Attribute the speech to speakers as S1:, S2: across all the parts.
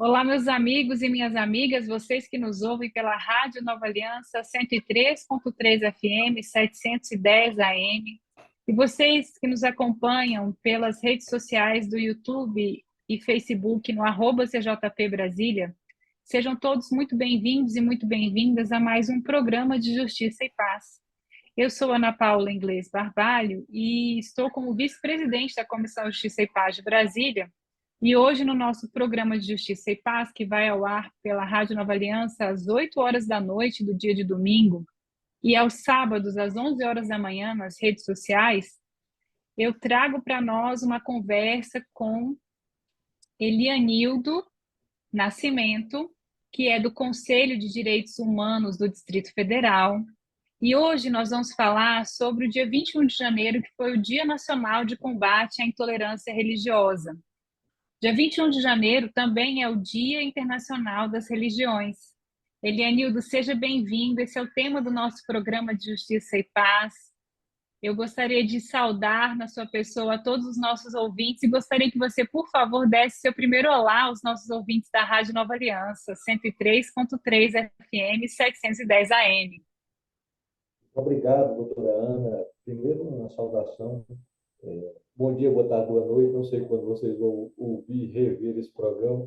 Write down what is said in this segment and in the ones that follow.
S1: Olá, meus amigos e minhas amigas, vocês que nos ouvem pela Rádio Nova Aliança 103.3 FM, 710 AM, e vocês que nos acompanham pelas redes sociais do YouTube e Facebook no @CJP Brasília, sejam todos muito bem-vindos e muito bem-vindas a mais um programa de Justiça e Paz. Eu sou Ana Paula Inglês Barbalho e estou como vice-presidente da Comissão Justiça e Paz de Brasília. E hoje, no nosso programa de Justiça e Paz, que vai ao ar pela Rádio Nova Aliança às 8 horas da noite do dia de domingo e aos sábados às 11 horas da manhã nas redes sociais, eu trago para nós uma conversa com Elianildo Nascimento, que é do Conselho de Direitos Humanos do Distrito Federal. E hoje nós vamos falar sobre o dia 21 de janeiro, que foi o Dia Nacional de Combate à Intolerância Religiosa. Dia 21 de janeiro também é o Dia Internacional das Religiões. Elianildo, seja bem-vindo. Esse é o tema do nosso programa de Justiça e Paz. Eu gostaria de saudar na sua pessoa a todos os nossos ouvintes e gostaria que você, por favor, desse seu primeiro olá aos nossos ouvintes da Rádio Nova Aliança, 103.3 FM, 710 AM.
S2: Obrigado, doutora Ana. Primeiro, uma saudação. Bom dia, boa tarde, boa noite. Não sei quando vocês vão ouvir, rever esse programa,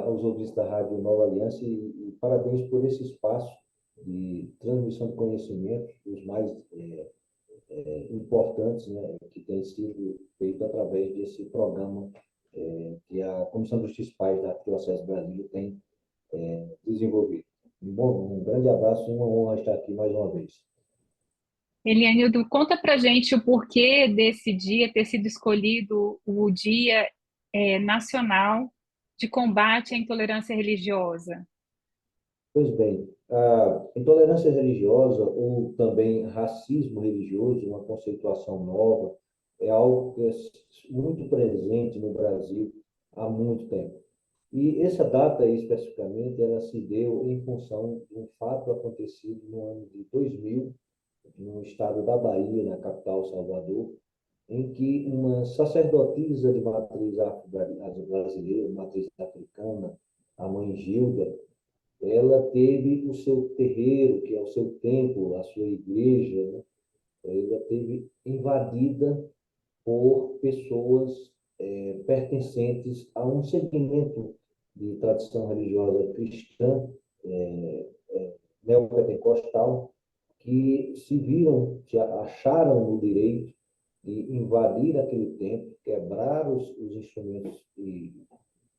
S2: aos ouvintes da Rádio Nova Aliança, e parabéns por esse espaço de transmissão de conhecimento, os mais importantes, né, que tem sido feito através desse programa que a Comissão de Justiça e Paz da Arquidiocese Brasília tem desenvolvido. Um grande abraço e uma honra estar aqui mais uma vez.
S1: Elianildo, conta pra gente o porquê desse dia ter sido escolhido o Dia Nacional de Combate à Intolerância Religiosa.
S2: Pois bem, a intolerância religiosa ou também racismo religioso, uma conceituação nova, é algo que é muito presente no Brasil há muito tempo. E essa data especificamente, ela se deu em função de um fato acontecido no ano de 2000, no estado da Bahia, na capital Salvador, em que uma sacerdotisa de matriz afro-brasileira, matriz africana, a mãe Gilda, ela teve o seu terreiro, que é o seu templo, a sua igreja, né? Ela teve invadida por pessoas pertencentes a um segmento de tradição religiosa cristã, neopentecostal, que se viram, se acharam no direito de invadir aquele templo, quebrar os instrumentos e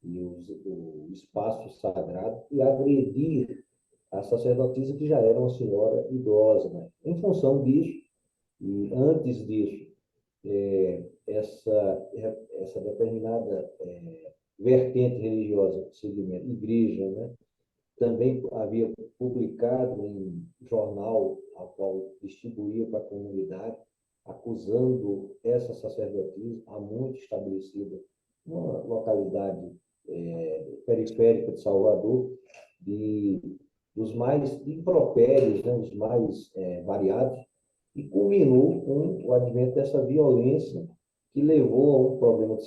S2: o espaço sagrado e agredir a sacerdotisa, que já era uma senhora idosa, né? Em função disso, e antes disso, essa determinada vertente religiosa, segmento, igreja, né? Também havia publicado em jornal, a qual distribuía para a comunidade, acusando essa sacerdotisa, há muito estabelecida, numa localidade periférica de Salvador, dos mais impropérios, né, os mais variados, e culminou com o advento dessa violência que levou a um problema,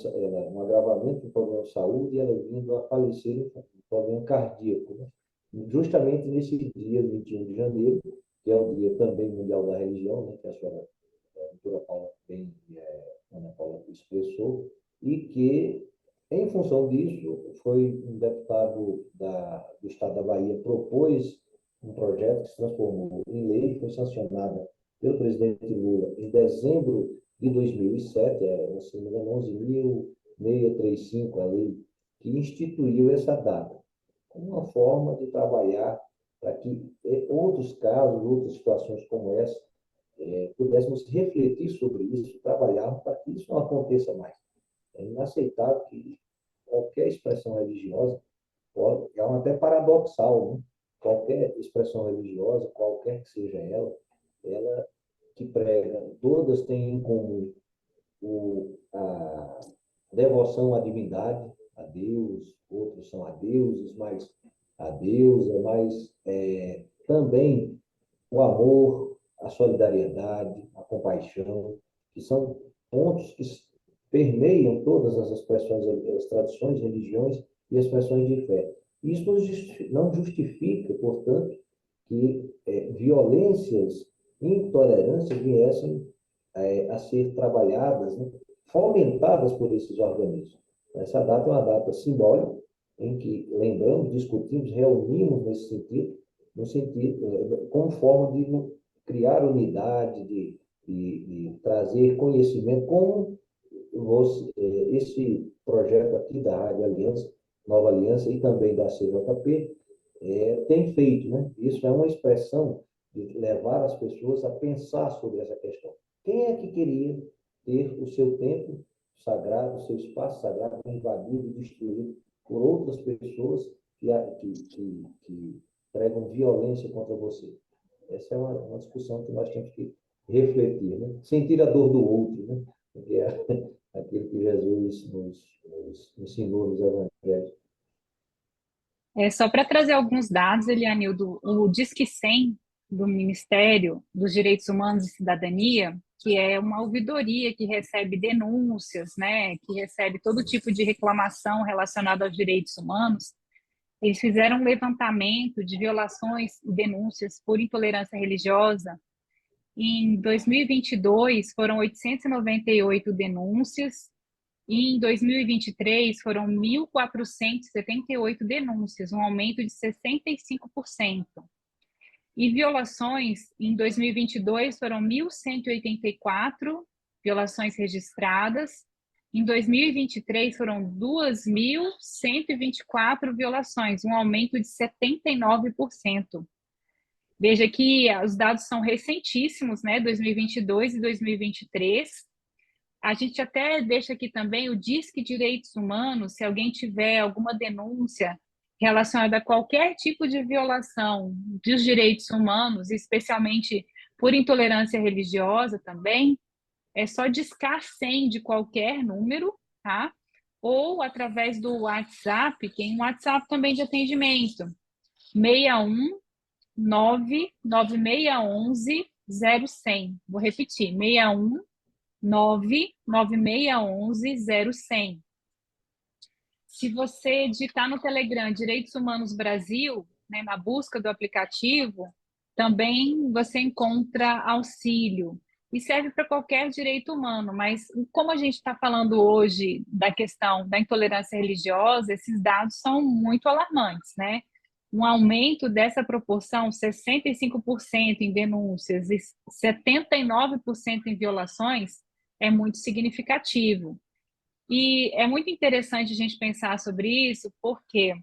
S2: um agravamento do problema de saúde, e ela vindo a falecer com um problema cardíaco, né? Justamente nesse dia 21 de janeiro, que é o dia também mundial da religião, né, que a senhora, a doutora Paula bem, Ana Paula expressou, e que, em função disso, foi um deputado do estado da Bahia propôs um projeto que se transformou em lei, foi sancionada pelo presidente Lula em dezembro de 2007, se não me engano, 11.635, a lei que instituiu essa data, como uma forma de trabalhar para que outros casos, outras situações como essa, pudéssemos refletir sobre isso, trabalhar para que isso não aconteça mais. É inaceitável que qualquer expressão religiosa, é até paradoxal, né? Qualquer expressão religiosa, qualquer que seja ela que prega, todas têm em comum a devoção à divindade, a Deus, outros são a deuses, mas a deusa, mas também o amor, a solidariedade, a compaixão, que são pontos que permeiam todas as expressões, as tradições, religiões, e expressões de fé. Isso não justifica, portanto, que violências e intolerâncias viessem a ser trabalhadas, né, fomentadas por esses organismos. Essa data é uma data simbólica em que lembramos, discutimos, reunimos nesse sentido, no sentido, como forma de criar unidade, de trazer conhecimento, como esse projeto aqui da Rádio Aliança, Nova Aliança e também da CJP, tem feito, né? Isso é uma expressão de levar as pessoas a pensar sobre essa questão. Quem é que queria ter o seu tempo sagrado, o seu espaço sagrado invadido e destruído por outras pessoas que pregam violência contra você? Essa é uma discussão que nós temos que refletir, né? Sentir a dor do outro, né? Que é aquilo que Jesus nos ensinou nos evangelhos.
S1: Só para trazer alguns dados, Elianildo, o Disque 100 do Ministério dos Direitos Humanos e Cidadania, que é uma ouvidoria que recebe denúncias, né, que recebe todo tipo de reclamação relacionada aos direitos humanos, eles fizeram um levantamento de violações e denúncias por intolerância religiosa. Em 2022, foram 898 denúncias, e em 2023 foram 1.478 denúncias, um aumento de 65%. E violações, em 2022 foram 1.184 violações registradas, em 2023 foram 2.124 violações, um aumento de 79%. Veja que os dados são recentíssimos, né, 2022 e 2023. A gente até deixa aqui também o Disque Direitos Humanos, se alguém tiver alguma denúncia relacionada a qualquer tipo de violação dos direitos humanos, especialmente por intolerância religiosa também, é só discar 100 de qualquer número, tá? Ou através do WhatsApp, tem um WhatsApp também de atendimento, 61 99611 0100. Vou repetir, 61 99611 0100. Se você digitar no Telegram Direitos Humanos Brasil, né, na busca do aplicativo, também você encontra auxílio. E serve para qualquer direito humano, mas como a gente está falando hoje da questão da intolerância religiosa, esses dados são muito alarmantes, né? Um aumento dessa proporção, 65% em denúncias e 79% em violações, é muito significativo. E é muito interessante a gente pensar sobre isso, porque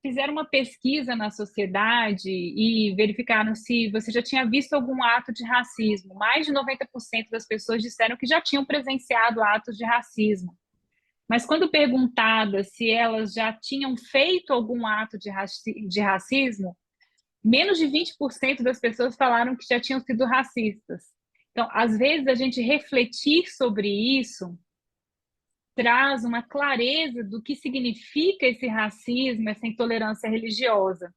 S1: fizeram uma pesquisa na sociedade e verificaram se você já tinha visto algum ato de racismo. Mais de 90% das pessoas disseram que já tinham presenciado atos de racismo. Mas quando perguntadas se elas já tinham feito algum ato de racismo, menos de 20% das pessoas falaram que já tinham sido racistas. Então, às vezes, a gente refletir sobre isso traz uma clareza do que significa esse racismo, essa intolerância religiosa.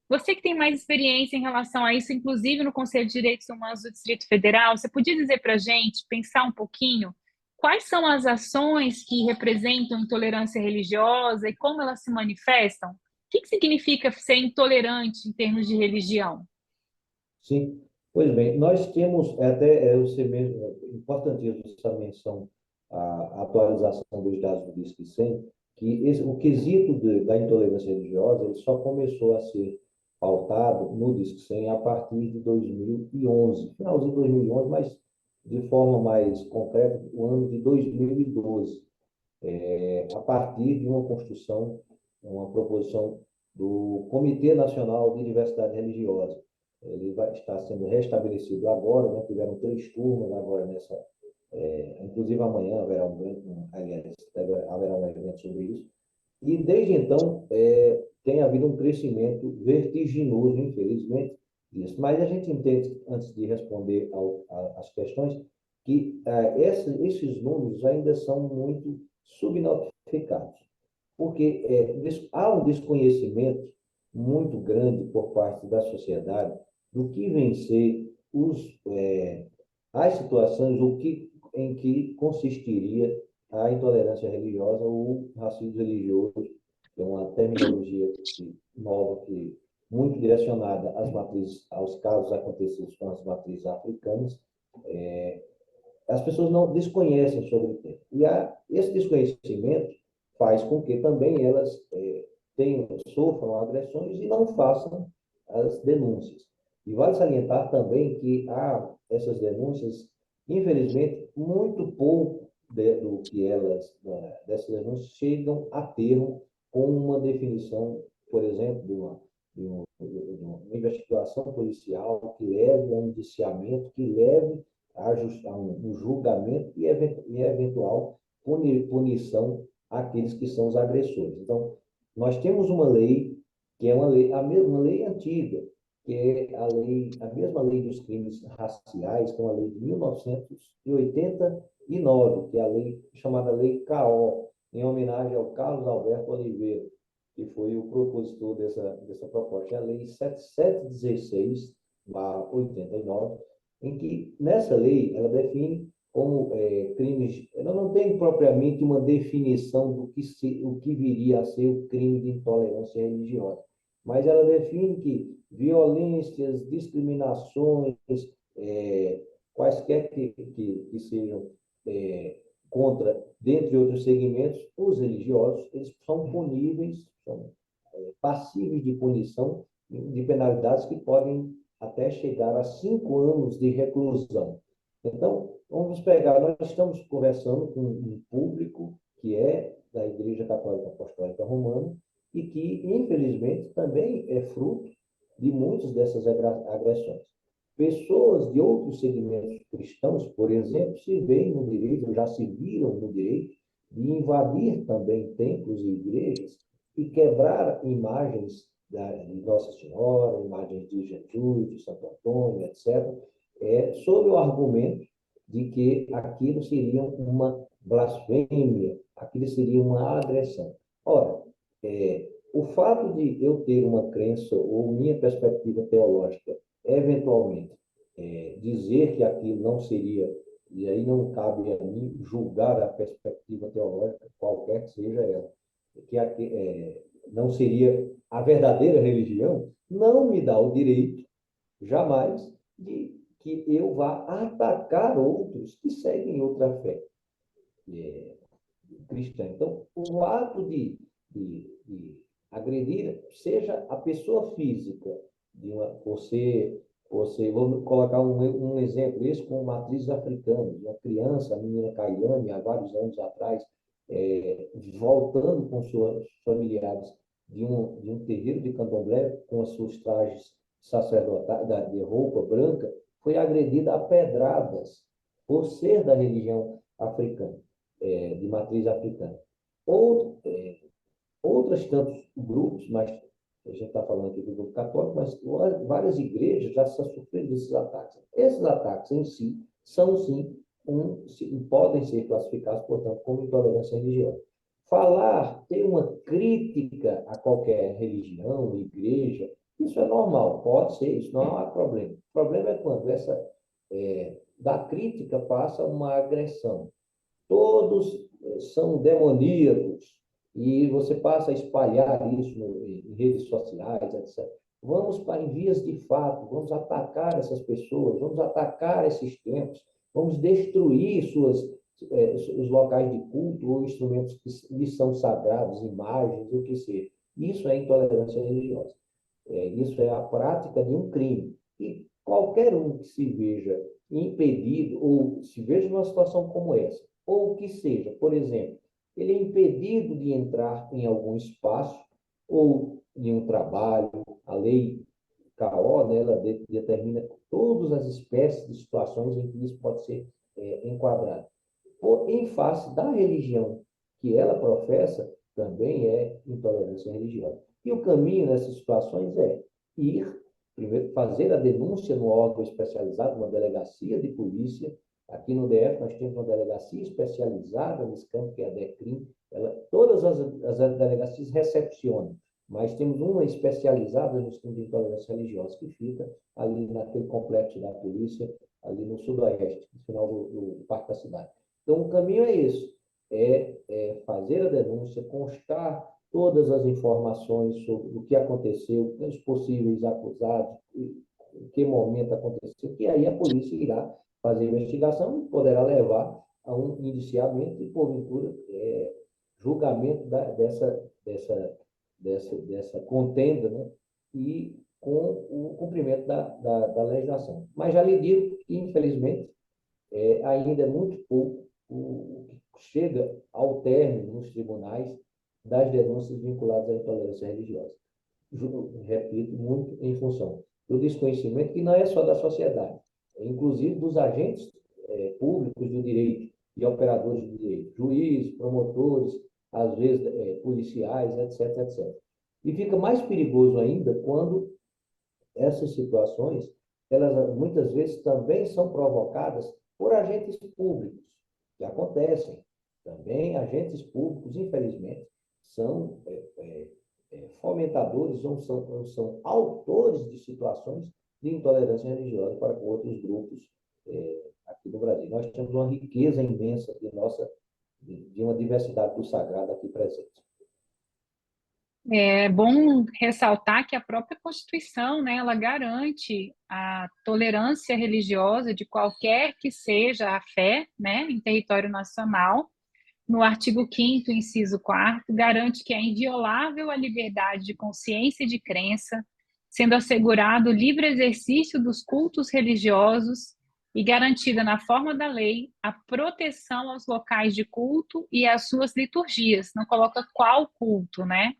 S1: Você que tem mais experiência em relação a isso, inclusive no Conselho de Direitos Humanos do Distrito Federal, você podia dizer para a gente, pensar um pouquinho, quais são as ações que representam intolerância religiosa e como elas se manifestam? O que significa ser intolerante em termos de religião?
S2: Sim, pois bem, nós temos, até eu sei mesmo, importantíssimo essa menção, a atualização dos dados do Disque 100, que o quesito da intolerância religiosa ele só começou a ser pautado no Disque 100 a partir de 2011, finalzinho de 2011, mas de forma mais concreta, o ano de 2012, a partir de uma construção, uma proposição do Comitê Nacional de Diversidade Religiosa. Ele está sendo restabelecido agora, né? Tiveram 3 turmas agora inclusive amanhã haverá haverá um evento sobre isso. E desde então tem havido um crescimento vertiginoso, infelizmente, disso. Mas a gente entende, antes de responder às questões, que esses números ainda são muito subnotificados, porque há um desconhecimento muito grande por parte da sociedade do que vem ser as situações, em que consistiria a intolerância religiosa ou racismo religioso, que é uma terminologia nova, muito direcionada às matrizes, aos casos acontecidos com as matrizes africanas. As pessoas não desconhecem sobre o tema. E esse desconhecimento faz com que também elas sofram agressões e não façam as denúncias. E vale salientar também que essas denúncias, infelizmente, muito pouco do que dessas denúncias chegam a termo com uma definição, por exemplo, de uma investigação policial que leve a um indiciamento, que leve a um julgamento e eventual punição àqueles que são os agressores. Então, nós temos uma lei que é a mesma lei antiga, que é a mesma lei dos crimes raciais, que é uma lei de 1989, que é a lei chamada Lei CAO, em homenagem ao Carlos Alberto Oliveira, que foi o propositor dessa proposta. É a Lei 7716/89, em que, nessa lei, ela define como crimes. Ela não tem propriamente uma definição o que viria a ser o crime de intolerância religiosa, mas ela define que violências, discriminações, quaisquer que sejam contra, dentre outros segmentos, os religiosos, eles são puníveis, são passíveis de punição, de penalidades que podem até chegar a 5 anos de reclusão. Então, vamos pegar, nós estamos conversando com um público que é da Igreja Católica Apostólica Romana e que, infelizmente, também é fruto de muitas dessas agressões. Pessoas de outros segmentos cristãos, por exemplo, se veem no direito, já se viram no direito de invadir também templos e igrejas e quebrar imagens de Nossa Senhora, imagens de Jesus, de Santo Antônio, etc., sob o argumento de que aquilo seria uma blasfêmia, aquilo seria uma agressão. Ora, o fato de eu ter uma crença ou minha perspectiva teológica, eventualmente, dizer que aquilo não seria, e aí não cabe a mim julgar a perspectiva teológica, qualquer que seja ela, que não seria a verdadeira religião, não me dá o direito, jamais, de que eu vá atacar outros que seguem outra fé cristã. Então, o ato de agredir, seja a pessoa física, vou colocar um exemplo, esse com matrizes africanas, uma criança, a menina Kailane, há vários anos atrás, voltando com seus familiares de um terreiro de candomblé, com as suas trajes sacerdotais, de roupa branca, foi agredida a pedradas por ser da religião africana, de matriz africana. Outros tantos grupos, mas a gente está falando aqui do grupo católico, mas várias igrejas já sofreram desses ataques. Esses ataques em si são, sim, podem ser classificados, portanto, como intolerância religiosa. Ter uma crítica a qualquer religião, igreja, isso é normal, pode ser, isso não há problema. O problema é quando da crítica passa uma agressão. Todos são demoníacos e você passa a espalhar isso em redes sociais, etc. Vamos para em vias de fato, vamos atacar essas pessoas, vamos atacar esses templos, vamos destruir os locais de culto ou instrumentos que lhes são sagrados, imagens, o que seja. Isso é intolerância religiosa. Isso é a prática de um crime. E qualquer um que se veja impedido ou se veja numa situação como essa, ou que seja, por exemplo, ele é impedido de entrar em algum espaço ou em um trabalho, a lei CAO, né, ela determina todas as espécies de situações em que isso pode ser enquadrado. Em face da religião que ela professa, também é intolerância religiosa. E o caminho nessas situações é primeiro, fazer a denúncia no órgão especializado, uma delegacia de polícia. Aqui no DF nós temos uma delegacia especializada nesse campo, que é a DECRIM. Todas as delegacias recepcionam, mas temos uma especializada nos crimes de intolerância religiosa, que fica ali naquele complexo da polícia, ali no sudoeste, no final do Parque da Cidade. Então, o caminho é esse. é fazer a denúncia, constar todas as informações sobre o que aconteceu, os possíveis acusados, em que momento aconteceu, que aí a polícia irá fazer a investigação e poderá levar a um indiciamento e, porventura, julgamento dessa contenda, né? E com o cumprimento da legislação. Mas já lhe digo que, infelizmente, ainda é muito pouco o que chega ao término nos tribunais das denúncias vinculadas à intolerância religiosa. Repito, muito em função do desconhecimento, que não é só da sociedade, inclusive dos agentes públicos do direito e operadores do direito, juízes, promotores, às vezes policiais, etc, etc. E fica mais perigoso ainda quando essas situações, elas muitas vezes também são provocadas por agentes públicos, que acontecem. Também agentes públicos, infelizmente, são fomentadores ou são autores de situações de intolerância religiosa para outros grupos aqui no Brasil. Nós temos uma riqueza imensa de uma diversidade do sagrado aqui presente.
S1: É bom ressaltar que a própria Constituição, né, ela garante a tolerância religiosa de qualquer que seja a fé, né, em território nacional. No artigo 5º, inciso 4º, garante que é inviolável a liberdade de consciência e de crença, sendo assegurado o livre exercício dos cultos religiosos e garantida na forma da lei a proteção aos locais de culto e às suas liturgias. Não coloca qual culto, né?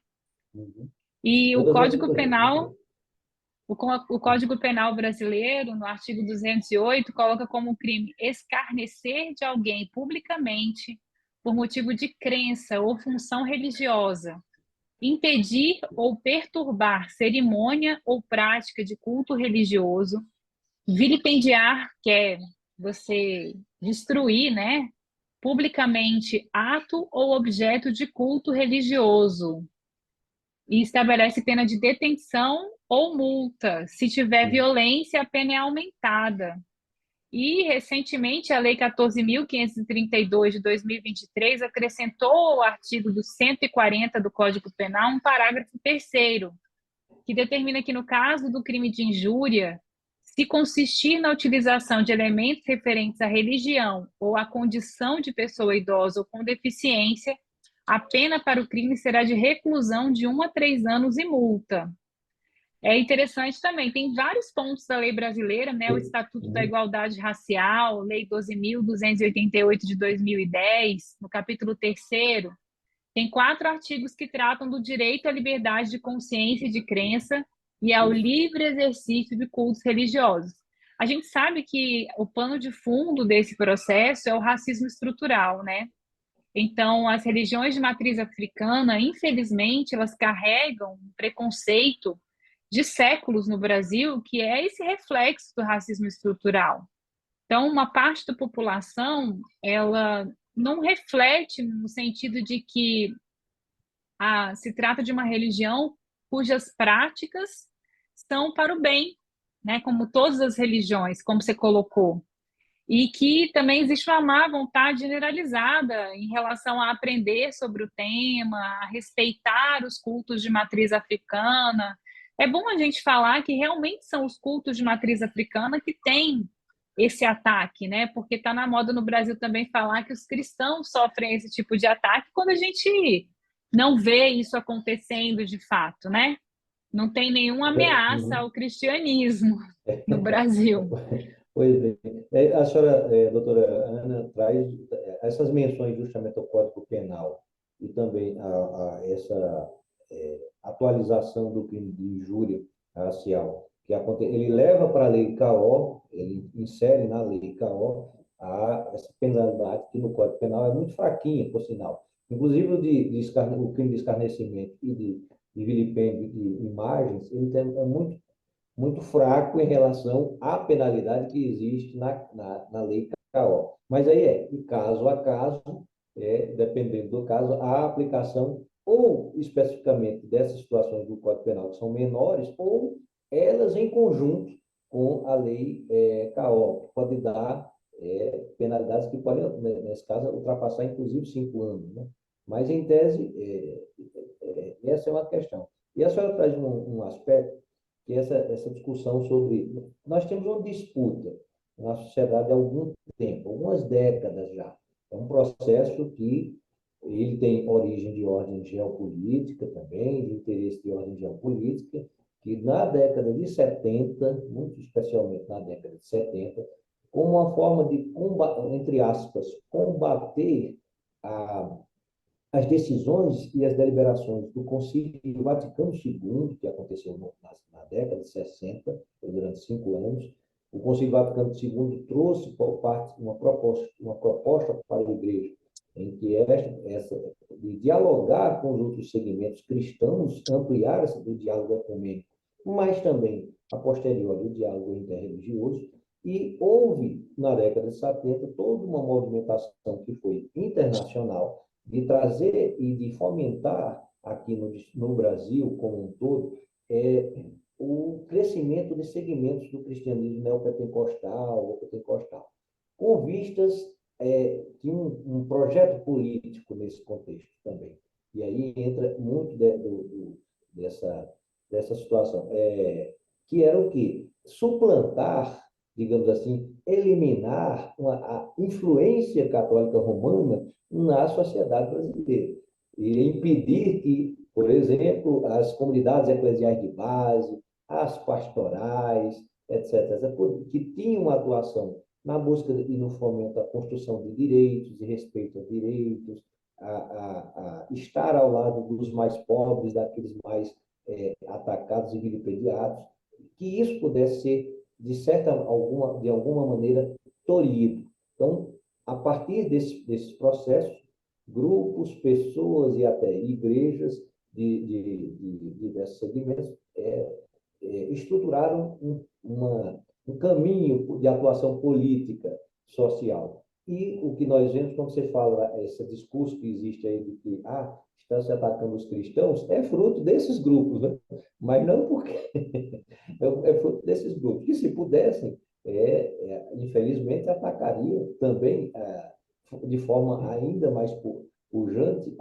S2: Uhum.
S1: E o
S2: Todas as
S1: Código
S2: liturgias, muito
S1: Penal,
S2: bem.
S1: o Código Penal brasileiro, no artigo 208, coloca como crime escarnecer de alguém publicamente por motivo de crença ou função religiosa, impedir ou perturbar cerimônia ou prática de culto religioso, vilipendiar, que é você destruir, né, publicamente ato ou objeto de culto religioso, e estabelece pena de detenção ou multa. Se tiver
S2: Sim.
S1: violência, a pena é aumentada. E, recentemente, a Lei 14.532 de 2023 acrescentou ao artigo do 140 do Código Penal um parágrafo terceiro, que determina que, no caso do crime de injúria, se consistir na utilização de elementos referentes à religião ou à condição de pessoa idosa ou com deficiência, a pena para o crime será de reclusão de 1 a 3 anos e multa. É interessante também, tem vários pontos da lei brasileira, né? O Estatuto da
S2: Uhum.
S1: Igualdade Racial, Lei 12.288 de 2010, no capítulo 3º, tem 4 artigos que tratam do direito à liberdade de consciência e de crença e ao
S2: Isso.
S1: livre exercício de cultos religiosos. A gente sabe que o pano de fundo desse processo é o racismo estrutural, né? Então, as religiões de matriz africana, infelizmente, elas carregam um preconceito de séculos no Brasil, que é esse reflexo do racismo estrutural. Então, uma parte da população, ela não reflete no sentido de que se trata de uma religião cujas práticas são para o bem, né? Como todas as religiões, como você colocou. E que também existe uma má vontade generalizada em relação a aprender sobre o tema, a respeitar os cultos de matriz africana. É bom a gente falar que realmente são os cultos de matriz africana que têm esse ataque, né? Porque está na moda no Brasil também falar que os cristãos sofrem esse tipo de ataque quando a gente não vê isso acontecendo de fato, né? Não tem nenhuma ameaça
S2: Uhum.
S1: ao cristianismo no Brasil.
S2: Pois bem. A senhora, doutora Ana, traz essas menções justamente ao Código Penal e também essa atualização do crime de injúria racial, ele leva para a lei CAO, ele insere na lei CAO essa penalidade que no Código Penal é muito fraquinha, por sinal. Inclusive o crime de escarnecimento e de vilipêndio de imagens, é muito fraco em relação à penalidade que existe na lei CAO. Mas aí de caso a caso, dependendo do caso, a aplicação ou especificamente dessas situações do Código Penal que são menores, ou elas em conjunto com a lei CAO, que pode dar penalidades que podem, nesse caso, ultrapassar inclusive 5 anos, né? Mas, em tese, essa é uma questão. E a senhora traz um aspecto, que é essa discussão sobre... Nós temos uma disputa na sociedade há algum tempo, algumas décadas já. É um processo que ele tem origem de ordem geopolítica também, de interesse de ordem geopolítica, que na década de 70, muito especialmente na década de 70, como uma forma de, entre aspas, combater a, as decisões e as deliberações do Concílio Vaticano II, que aconteceu na década de 60, durante 5 anos. O Concílio Vaticano II trouxe por parte uma proposta para a Igreja, em que de dialogar com os outros segmentos cristãos, ampliar o diálogo ecumênico, mas também, a posteriori, o diálogo interreligioso. E houve, na década de 70, toda uma movimentação que foi internacional, de trazer e de fomentar aqui no Brasil como um todo o crescimento de segmentos do cristianismo neopentecostal ou pentecostal, com vistas de um projeto político nesse contexto também. E aí entra muito dessa situação, que era o quê? Suplantar, digamos assim, eliminar a influência católica romana na sociedade brasileira e impedir que, por exemplo, as comunidades eclesiais de base, as pastorais, etc., que tinham uma atuação na busca e no fomento da construção de direitos e respeito aos direitos, a estar ao lado dos mais pobres, daqueles mais atacados e vilipendiados, que isso pudesse ser, de alguma maneira, tolhido. Então, a partir desses processos, grupos, pessoas e até igrejas de diversos segmentos estruturaram um caminho de atuação política, social. E o que nós vemos, quando você fala, esse discurso que existe aí de que estão se atacando os cristãos, é fruto desses grupos, né? Mas não porque... é fruto desses grupos, que se pudessem, infelizmente, atacariam também de forma ainda mais pujante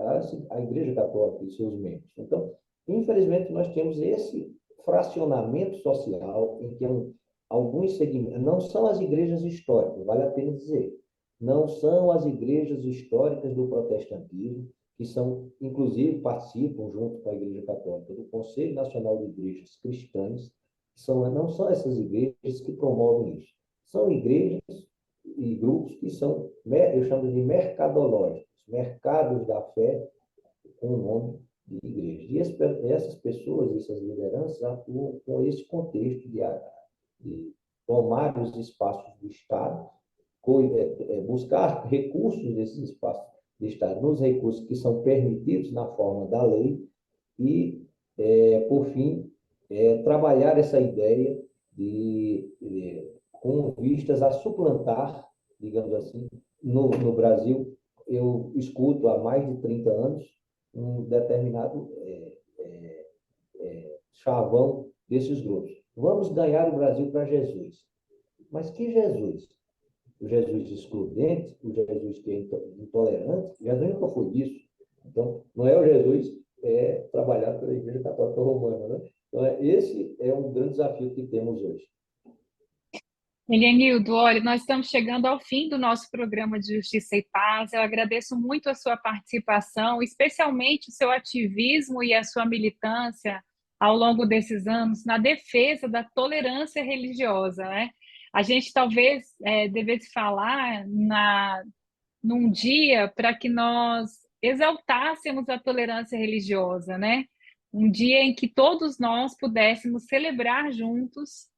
S2: a Igreja Católica e seus membros. Então, infelizmente, nós temos esse fracionamento social em que alguns segmentos, não são as igrejas históricas, vale a pena dizer, não são as igrejas históricas do protestantismo, que são, inclusive, participam, junto com a Igreja Católica, do Conselho Nacional de Igrejas Cristãs, não são essas igrejas que promovem isso. São igrejas e grupos que são, eu chamo de mercadológicos, mercados da fé com o nome de igreja. E essas pessoas, essas lideranças, atuam com esse contexto de tomar os espaços do Estado, buscar recursos desses espaços do Estado, nos recursos que são permitidos na forma da lei e, por fim, trabalhar essa ideia com vistas a suplantar, digamos assim, no Brasil, eu escuto há mais de 30 anos um determinado chavão desses grupos. Vamos ganhar o Brasil para Jesus. Mas que Jesus? O Jesus excludente, o Jesus que é intolerante? Jesus nunca foi isso. Então, não é o Jesus trabalhado pela Igreja Católica Romana, né? Então, esse é um grande desafio que temos hoje.
S1: Elianildo, olha, nós estamos chegando ao fim do nosso programa de Justiça e Paz. Eu agradeço muito a sua participação, especialmente o seu ativismo e a sua militância ao longo desses anos na defesa da tolerância religiosa, né? A gente talvez devesse falar num dia para que nós exaltássemos a tolerância religiosa, né? Um dia em que todos nós pudéssemos celebrar juntos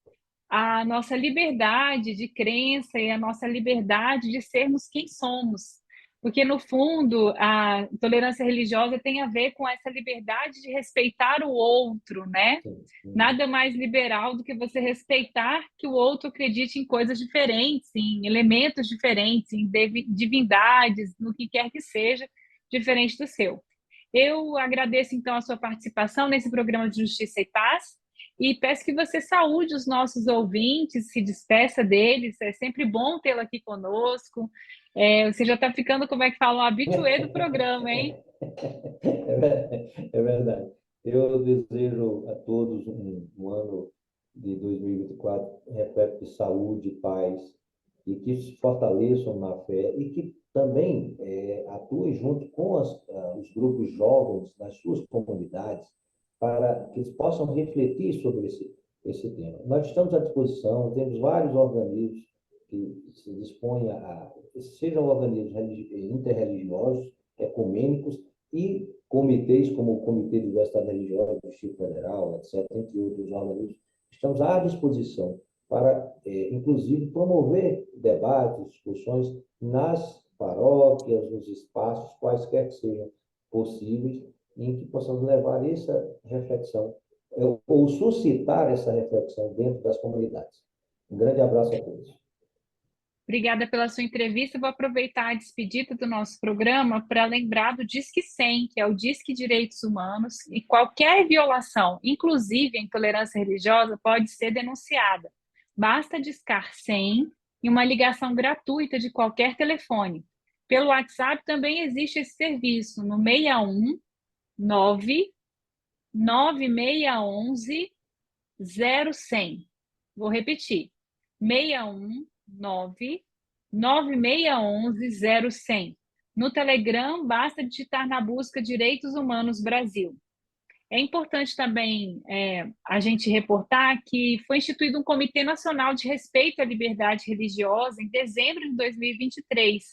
S1: a nossa liberdade de crença e a nossa liberdade de sermos quem somos. Porque, no fundo, a tolerância religiosa tem a ver com essa liberdade de respeitar o outro, né? Nada mais liberal do que você respeitar que o outro acredite em coisas diferentes, em elementos diferentes, em divindades, no que quer que seja, diferente do seu. Eu agradeço, então, a sua participação nesse programa de Justiça e Paz e peço que você saúde os nossos ouvintes, se despeça deles. É sempre bom tê-lo aqui conosco. Você já está ficando, como é que fala, um habituê do programa, hein?
S2: É verdade. Eu desejo a todos um ano de 2024 repleto de saúde, paz, e que se fortaleçam na fé e que também atuem junto com os grupos jovens nas suas comunidades para que eles possam refletir sobre esse tema. Nós estamos à disposição, temos vários organismos que se dispõem sejam organismos interreligiosos, ecumênicos, e comitês como o Comitê de Diversidade Religiosa do Distrito Federal, etc., entre outros organismos, estamos à disposição para, inclusive, promover debates, discussões nas paróquias, nos espaços, quaisquer que sejam possíveis, em que possamos levar essa reflexão, ou suscitar essa reflexão dentro das comunidades. Um grande abraço a todos.
S1: Obrigada pela sua entrevista. Vou aproveitar a despedida do nosso programa para lembrar do Disque 100, que é o Disque Direitos Humanos, e qualquer violação, inclusive a intolerância religiosa, pode ser denunciada. Basta discar 100 e uma ligação gratuita de qualquer telefone. Pelo WhatsApp também existe esse serviço no 61 9 9611 0100. Vou repetir. 61 9 9611 0100. No Telegram, basta digitar na busca Direitos Humanos Brasil. É importante também a gente reportar que foi instituído um Comitê Nacional de Respeito à Liberdade Religiosa em dezembro de 2023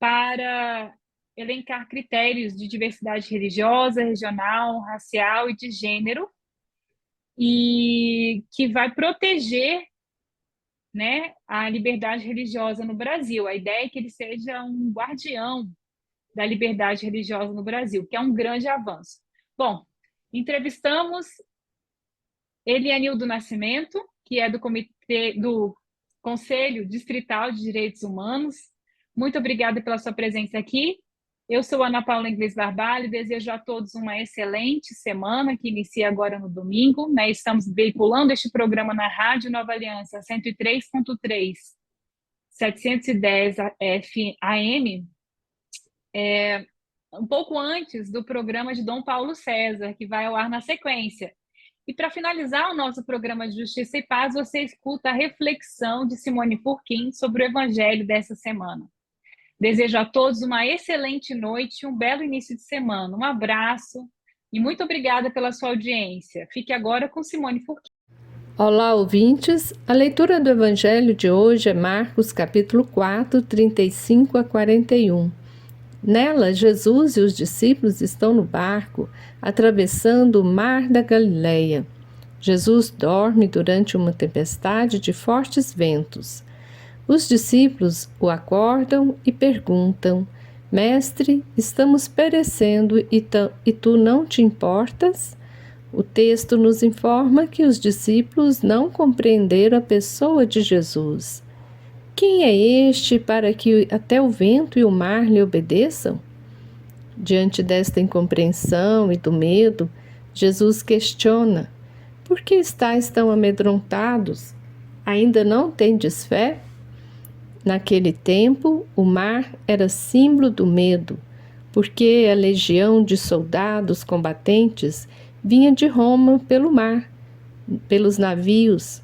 S1: para elencar critérios de diversidade religiosa, regional, racial e de gênero, e que vai proteger, né, a liberdade religiosa no Brasil. A ideia é que ele seja um guardião da liberdade religiosa no Brasil, que é um grande avanço. Bom, entrevistamos Elianildo Nascimento, que é do Conselho Distrital de Direitos Humanos. Muito obrigada pela sua presença aqui. Eu sou Ana Paula Inglês Barbalho e desejo a todos uma excelente semana, que inicia agora no domingo, né? Estamos veiculando este programa na Rádio Nova Aliança, 103.3, 710 AM, um pouco antes do programa de Dom Paulo César, que vai ao ar na sequência. E para finalizar o nosso programa de Justiça e Paz, você escuta a reflexão de Simone Furquim sobre o Evangelho dessa semana. Desejo a todos uma excelente noite e um belo início de semana. Um abraço e muito obrigada pela sua audiência. Fique agora com Simone Furquim.
S3: Olá, ouvintes. A leitura do Evangelho de hoje é Marcos, capítulo 4, 35 a 41. Nela, Jesus e os discípulos estão no barco, atravessando o mar da Galileia. Jesus dorme durante uma tempestade de fortes ventos. Os discípulos o acordam e perguntam: Mestre, estamos perecendo e tu não te importas? O texto nos informa que os discípulos não compreenderam a pessoa de Jesus. Quem é este para que até o vento e o mar lhe obedeçam? Diante desta incompreensão e do medo, Jesus questiona: Por que estáis tão amedrontados? Ainda não tendes fé? Naquele tempo, o mar era símbolo do medo, porque a legião de soldados combatentes vinha de Roma pelo mar, pelos navios.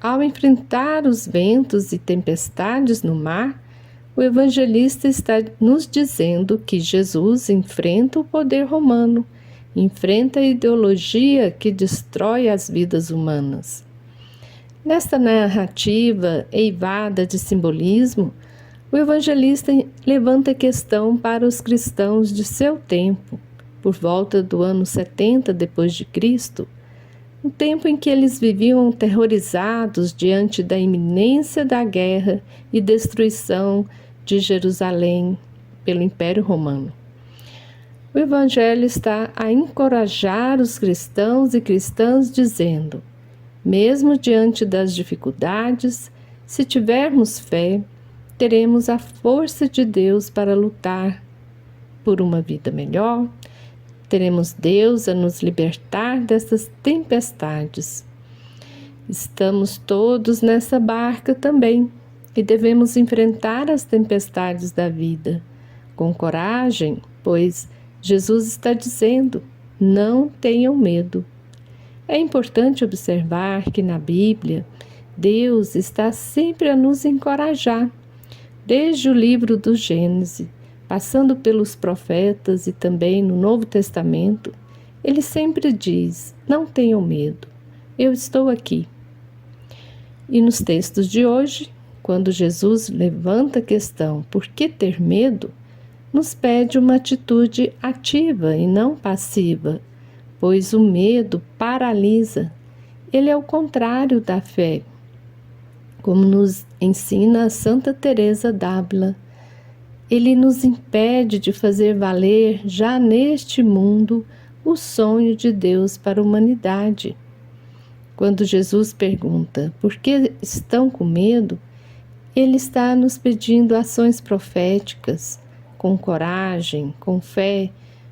S3: Ao enfrentar os ventos e tempestades no mar, o evangelista está nos dizendo que Jesus enfrenta o poder romano, enfrenta a ideologia que destrói as vidas humanas. Nesta narrativa eivada de simbolismo, o evangelista levanta a questão para os cristãos de seu tempo, por volta do ano 70 d.C., um tempo em que eles viviam aterrorizados diante da iminência da guerra e destruição de Jerusalém pelo Império Romano. O Evangelho está a encorajar os cristãos e cristãs dizendo: mesmo diante das dificuldades, se tivermos fé, teremos a força de Deus para lutar por uma vida melhor, teremos Deus a nos libertar dessas tempestades. Estamos todos nessa barca também e devemos enfrentar as tempestades da vida com coragem, pois Jesus está dizendo: não tenham medo. É importante observar que na Bíblia, Deus está sempre a nos encorajar, desde o livro do Gênesis, passando pelos profetas e também no Novo Testamento. Ele sempre diz: não tenham medo, eu estou aqui. E nos textos de hoje, quando Jesus levanta a questão por que ter medo, nos pede uma atitude ativa e não passiva, pois o medo paralisa. Ele é o contrário da fé, como nos ensina a Santa Teresa d'Ávila. Ele nos impede de fazer valer já neste mundo o sonho de Deus para a humanidade. Quando Jesus pergunta por que estão com medo, Ele está nos pedindo ações proféticas, com coragem, com fé,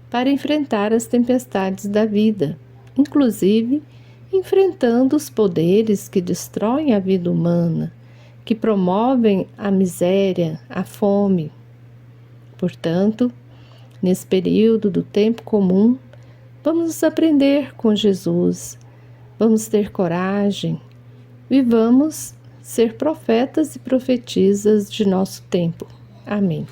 S3: para enfrentar as tempestades da vida, inclusive enfrentando os poderes que destroem a vida humana, que promovem a miséria, a fome. Portanto, nesse período do tempo comum, vamos aprender com Jesus, vamos ter coragem e vamos ser profetas e profetisas de nosso tempo. Amém.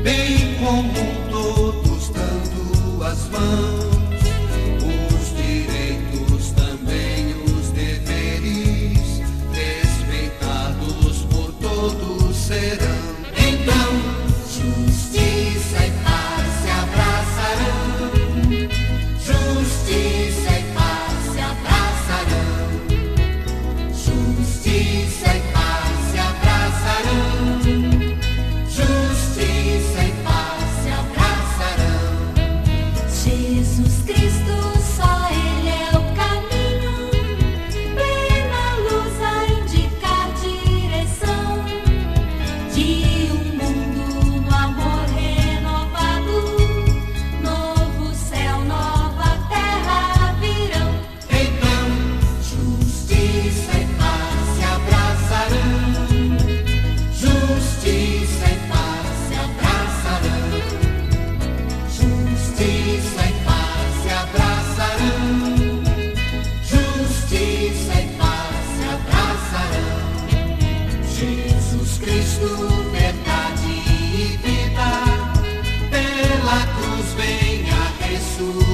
S4: Bem comum, todos dando as mãos, os direitos também os deveres, respeitados por todos serão. Então, justiça e paz se abraçarão, justiça e paz se abraçarão, justiça e paz se abraçarão.
S5: Jesus Cristo, só Ele é o caminho, plena luz a indicar direção de um mundo no amor renovado, novo céu, nova terra virão.
S4: Então, justiça e paz se abraçarão, justiça e paz se abraçarão, justiça e paz se abraçarão, justiça e paz se abraçarão. Jesus Cristo, verdade e vida, pela cruz vem a ressurreição.